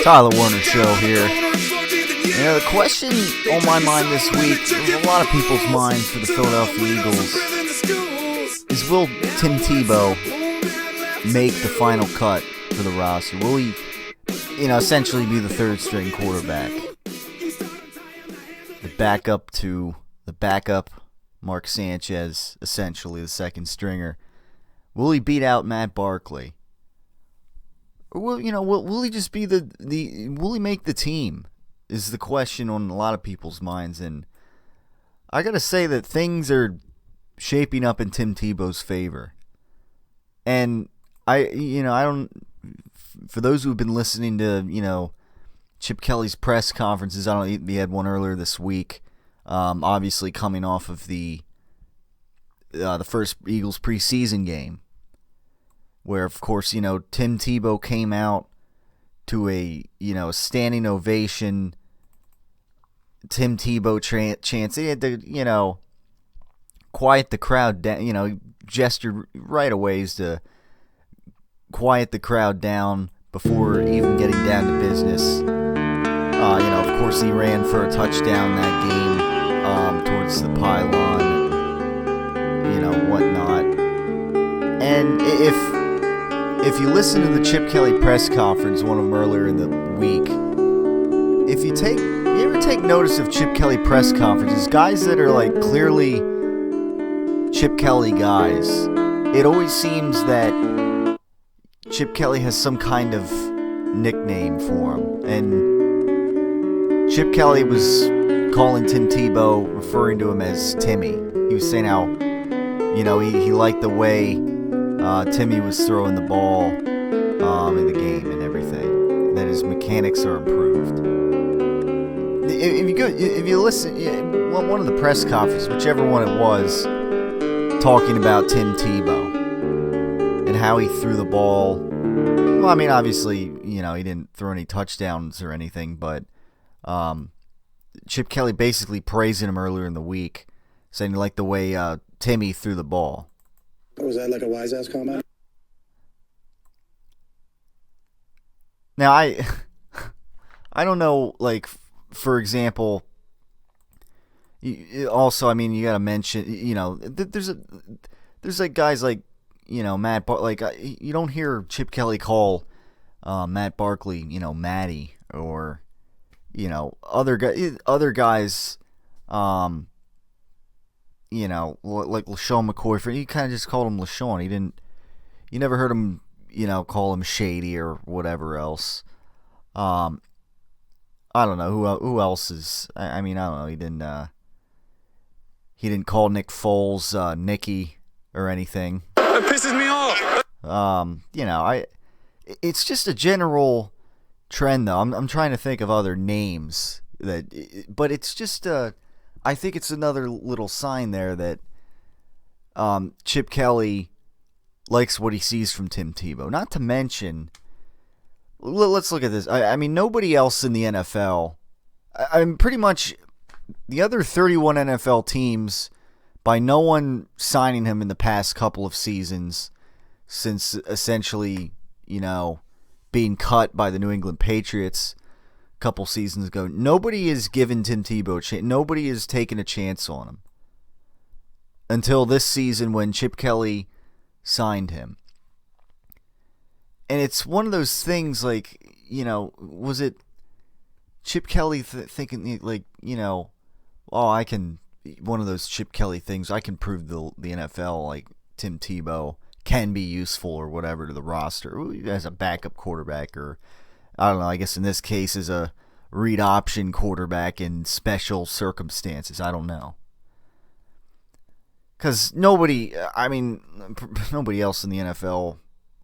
Tyler Werner Show here. You know, the question on my mind this week, a lot of people's minds for the Philadelphia Eagles, is will Tim Tebow make the final cut for the roster? Will he, essentially be the third string quarterback? The backup Mark Sanchez, essentially the second stringer. Will he beat out Matt Barkley? Or will he just be will he make the team? Is the question on a lot of people's minds. And I gotta say that things are shaping up in Tim Tebow's favor. And I don't, for those who've been listening to, Chip Kelly's press conferences, he had one earlier this week, obviously coming off of the first Eagles preseason game, where, of course, Tim Tebow came out to a standing ovation. Tim Tebow chants. He had to, quiet the crowd down, gestured right away to quiet the crowd down before even getting down to business. Of course, he ran for a touchdown that game towards the pylon, whatnot. And if you listen to the Chip Kelly press conference, one of them earlier in the week, if you ever take notice of Chip Kelly press conferences, guys that are like clearly Chip Kelly guys, it always seems that Chip Kelly has some kind of nickname for him. And Chip Kelly was calling Tim Tebow, referring to him as Timmy. He was saying how, he liked the way Timmy was throwing the ball in the game and everything. That his mechanics are improved. If you listen, one of the press conferences, whichever one it was, talking about Tim Tebow and how he threw the ball. Well, I mean, obviously, he didn't throw any touchdowns or anything, but Chip Kelly basically praising him earlier in the week, saying he liked the way Timmy threw the ball. Was that like a wise-ass comment? Now, I don't know, like, for example, also, I mean, you got to mention, there's like guys like, Matt, you don't hear Chip Kelly call Matt Barkley, Matty, or, other guys, like LaShawn McCoy. He kind of just called him LaShawn. You never heard him, call him Shady or whatever else. I don't know who else is. I mean, I don't know. He didn't call Nick Foles Nicky or anything. It pisses me off. It's just a general trend, though. I'm trying to think of other names but it's just I think it's another little sign there that Chip Kelly likes what he sees from Tim Tebow. Not to mention, let's look at this. I mean, nobody else in the NFL, I'm pretty much the other 31 NFL teams, by no one signing him in the past couple of seasons, since essentially, being cut by the New England Patriots a couple seasons ago, nobody has given Tim Tebow a chance. Nobody has taken a chance on him until this season when Chip Kelly signed him. And it's one of those things like, was it Chip Kelly thinking like, I can, one of those Chip Kelly things, I can prove the NFL, like Tim Tebow can be useful or whatever to the roster as a backup quarterback, or I don't know, I guess in this case as a read option quarterback in special circumstances. I don't know. Because nobody else in the NFL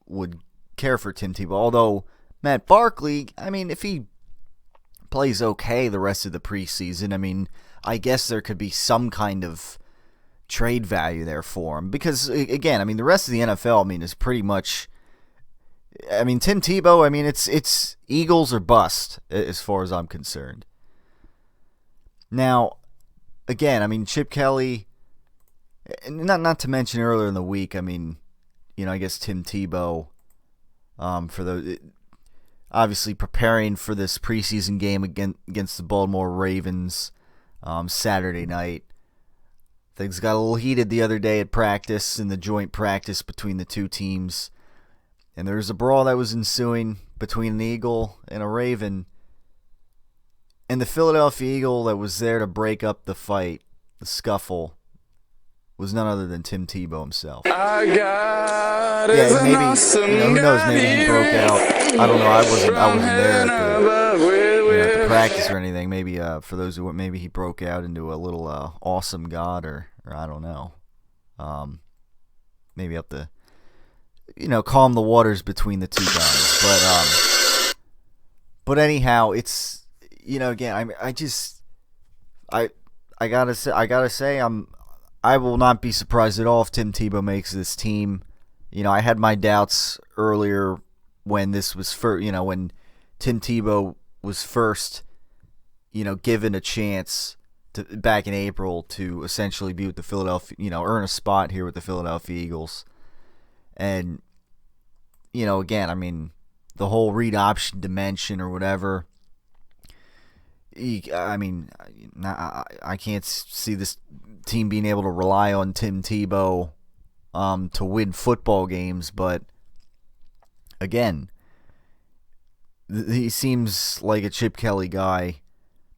would care for Tim Tebow. Although Matt Barkley, I mean, if he plays okay the rest of the preseason, I mean, I guess there could be some kind of trade value there for him. Because, again, I mean, the rest of the NFL, I mean, is pretty much, I mean, Tim Tebow, I mean, it's Eagles or bust as far as I'm concerned. Now, again, I mean, Chip Kelly, not to mention earlier in the week, I mean, I guess Tim Tebow, for those, obviously preparing for this preseason game against the Baltimore Ravens Saturday night. Things got a little heated the other day at practice, in the joint practice between the two teams. And there was a brawl that was ensuing between an Eagle and a Raven. And the Philadelphia Eagle that was there to break up the fight, the scuffle, was none other than Tim Tebow himself. I got Maybe, who knows, maybe he broke out. I don't know, I wasn't there at the practice or anything. Maybe for those who, maybe he broke out into a little awesome God, or I don't know. Maybe up to, calm the waters between the two guys. But anyhow, it's, again, I gotta say, I will not be surprised at all if Tim Tebow makes this team. I had my doubts earlier when this was when Tim Tebow was first, given a chance back in April to essentially be with the Philadelphia, earn a spot here with the Philadelphia Eagles. And, again, the whole read option dimension or whatever, I can't see this team being able to rely on Tim Tebow to win football games, but again, he seems like a Chip Kelly guy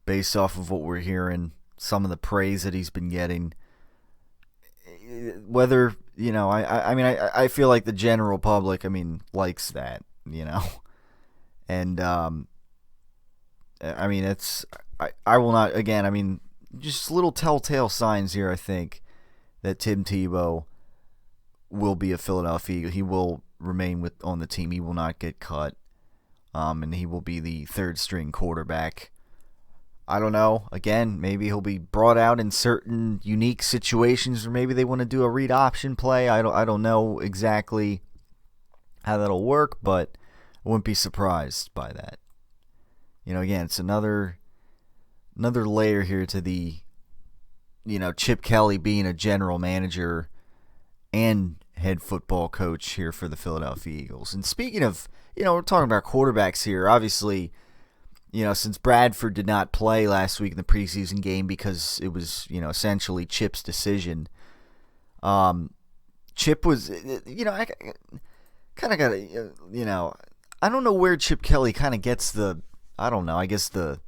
based off of what we're hearing, some of the praise that he's been getting. Whether, I feel like the general public, likes that, and I will not, again, just little telltale signs here, I think, that Tim Tebow will be a Philadelphia Eagle. He will remain on the team. He will not get cut, and he will be the third-string quarterback. I don't know. Again, maybe he'll be brought out in certain unique situations, or maybe they want to do a read option play. I don't know exactly how that'll work, but I wouldn't be surprised by that. Again, it's another layer here to the, Chip Kelly being a general manager and head football coach here for the Philadelphia Eagles. And speaking of, we're talking about quarterbacks here. Obviously, since Bradford did not play last week in the preseason game because it was, essentially Chip's decision. Chip was, I kind of got to, I don't know where Chip Kelly kind of gets the, I don't know, I guess the,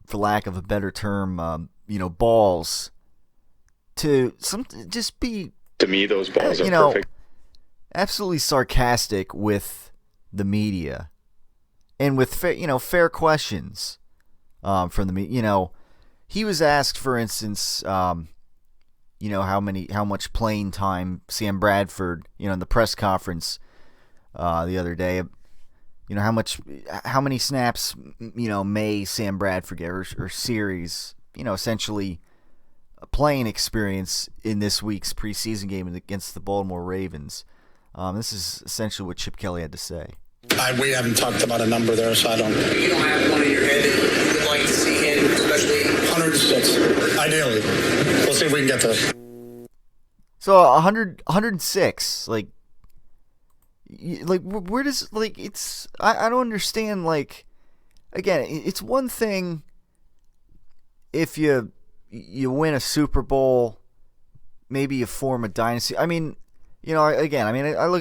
for lack of a better term, balls to just be, to me, those balls are perfect. Absolutely sarcastic with the media and with fair questions from the media. He was asked, for instance, how much playing time Sam Bradford, in the press conference the other day. How many snaps, may Sam Bradford get, or series, essentially a playing experience in this week's preseason game against the Baltimore Ravens. This is essentially what Chip Kelly had to say. We haven't talked about a number there, so I don't. You don't have one in your head that you would like to see him, especially 106, ideally. We'll see if we can get to it. So 106, where does, it's, I don't understand, again, it's one thing if you win a Super Bowl, maybe you form a dynasty. I look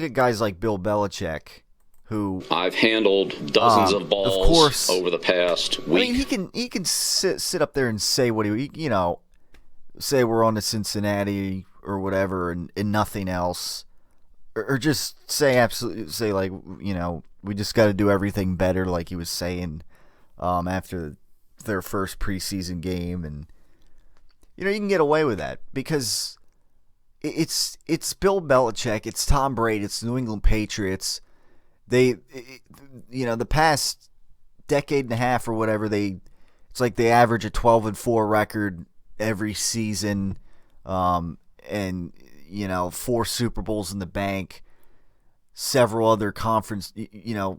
at guys like Bill Belichick, who I've handled dozens of balls, of course, over the past week. He can sit up there and say what say we're on to Cincinnati or whatever and nothing else. Or just say we just got to do everything better, like he was saying after their first preseason game, and you can get away with that because it's Bill Belichick, it's Tom Brady, it's the New England Patriots. The past decade and a half or whatever, it's like they average a 12-4 record every season, and 4 Super Bowls in the bank, several other conference, a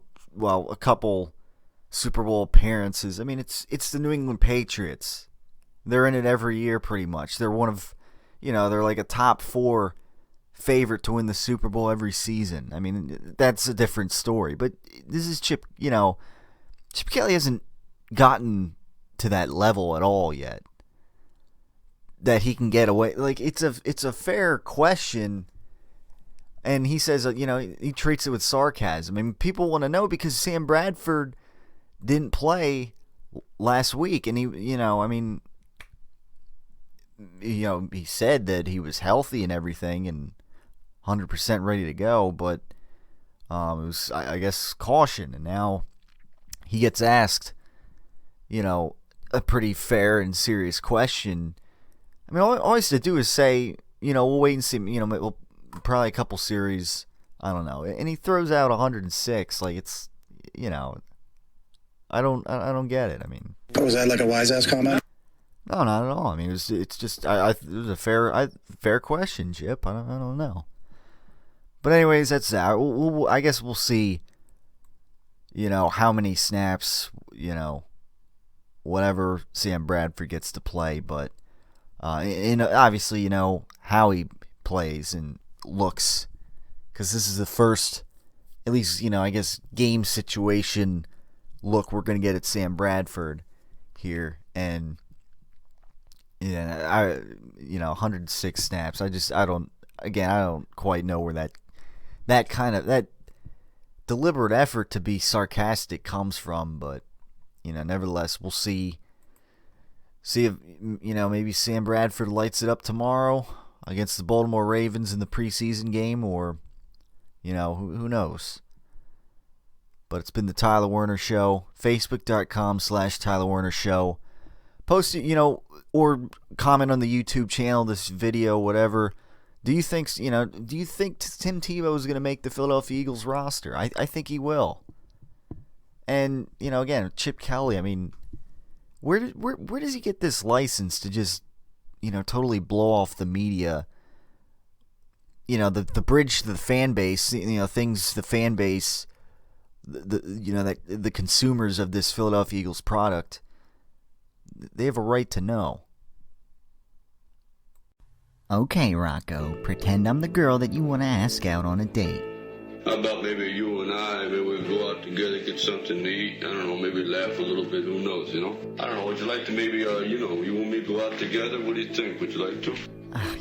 couple Super Bowl appearances. It's the New England Patriots. They're in it every year pretty much. They're one of, they're like a top 4 favorite to win the Super Bowl every season. I mean, that's a different story. But this is Chip, Chip Kelly hasn't gotten to that level at all yet that he can get away. Like, it's a fair question, and he says, he treats it with sarcasm. I mean, people want to know because Sam Bradford didn't play last week, and he said that he was healthy and everything and 100% ready to go, but it was, I guess, caution. And now he gets asked, a pretty fair and serious question. I mean, all he has to do is say, we'll wait and see. We'll probably a couple series. I don't know. And he throws out 106. Like, it's, I don't get it. I mean, was that like a wise ass comment? No, not at all. I mean, it's just it was a fair question, Chip. I don't know. But anyways, that's that. I guess we'll see. How many snaps, whatever Sam Bradford gets to play, but obviously, how he plays and looks, because this is the first, at least, I guess, game situation look we're going to get at Sam Bradford here, and 106 snaps. I don't quite know where that kind of that deliberate effort to be sarcastic comes from, but nevertheless, we'll see if maybe Sam Bradford lights it up tomorrow against the Baltimore Ravens in the preseason game, or who knows. But it's been the Tyler Werner Show. Facebook.com/Tyler Werner Show. Post it, or comment on the YouTube channel, this video, whatever. Do you think Tim Tebow is going to make the Philadelphia Eagles roster? I think he will. And again, Chip Kelly. I mean, where does he get this license to just totally blow off the media? The bridge to the fan base. Things the fan base. The consumers of this Philadelphia Eagles product, they have a right to know. Okay, Rocco, pretend I'm the girl that you want to ask out on a date. How about maybe you and I, maybe we go out together, get something to eat, I don't know, maybe laugh a little bit, who knows, I don't know, would you like to maybe, you want me to go out together? What do you think? Would you like to?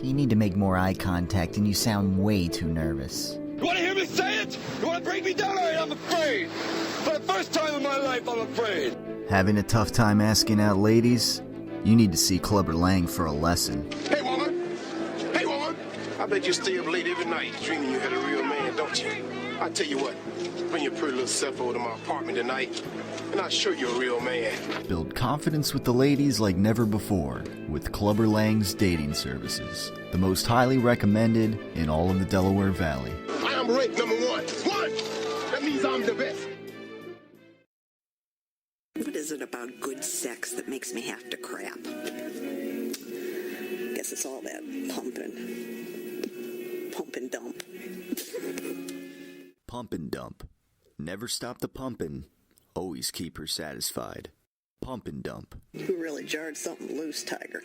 You need to make more eye contact, and you sound way too nervous. You want to hear me say it? You want to break me down? All right, I'm afraid. For the first time in my life, I'm afraid. Having a tough time asking out ladies? You need to see Clubber Lang for a lesson. Hey, woman. Hey, woman. I bet you stay up late every night dreaming you had a real man, don't you? I tell you what, bring your pretty little self over to my apartment tonight, and I'll show you a real man. Build confidence with the ladies like never before with Clubber Lang's dating services. The most highly recommended in all of the Delaware Valley. I am ranked number one. That means I'm the best. What is it about good sex that makes me have to crap? Guess it's all that pumping. Pump and dump. Pump and dump. Never stop the pumping. Always keep her satisfied. Pump and dump. You really jarred something loose, Tiger.